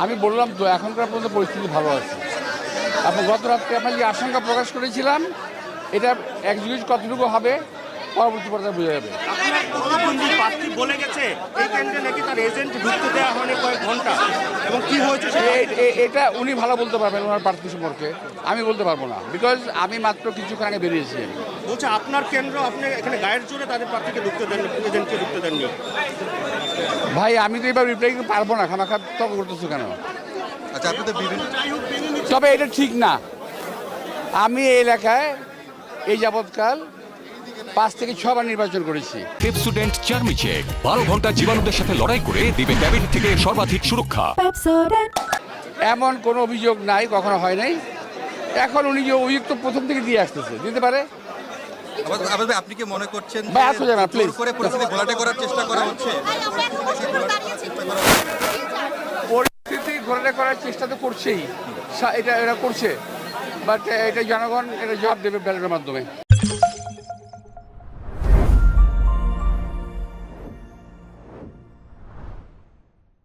আমি বললাম তো এখনকার পর্যন্ত পরিস্থিতি ভালো আছে। আপনি গত রাত্রে আপনার যে আশঙ্কা প্রকাশ করেছিলাম, এটা এক্সিকিউট কতটুকু হবে পরবর্তী পর্যায়ে বোঝা যাবে। আপনার প্রতিদ্বন্দ্বী প্রার্থী বলে গেছে এই কেন্দ্রে নাকি তার এজেন্ট ঢুকতে দেওয়া হয়নি কয়েক ঘন্টা, এবং কি হয়েছে এটা উনি ভালো বলতে পারবেন ওনার প্রার্থী সম্পর্কে, আমি বলতে পারবো না, বিকজ আমি মাত্র কিছুক্ষণ আগে বেরিয়েছি। বলছে আপনার কেন্দ্র, আপনি এখানে গায়ের জোরে তাদের প্রার্থীকে ঢুকতে দেননি, এজেন্টকে ঢুকতে দেননি। ভাই আমি তো এবার রিপ্লাই দিতে পারবো না, খামাখা তর্ক করতেছো কেন? আচ্ছা, আপনি তো বিভিন্ন তবে এটা ঠিক না। আমি এই এলাকায় এই যাবৎকাল 5 থেকে 6 বার নির্বাচন করেছি। পেপসোডেন্ট চার্মি চেক 12 ঘন্টা জীবাণুদের সাথে লড়াই করে দিবে ডায়াবেটিস থেকে সর্বাধিক সুরক্ষা। এমন কোনো অভিযোগ নাই, কখনো হয় নাই। এখন উনি যে অভিযোগ তো প্রথম থেকে দিয়ে আসতেছে, দিতে পারে। আবার ভাই, আপনি কি মনে করছেন ভাই, আসো যাবে না, জোর please। করে পরিস্থিতি ঘোলাটে করার চেষ্টা করা হচ্ছে? পরিস্থিতি ঘোরাটা করার চেষ্টা তো করছেই, এটা করছে, বাট এটা জনগণ এটা জবাব দেবে ব্যালটের মাধ্যমে।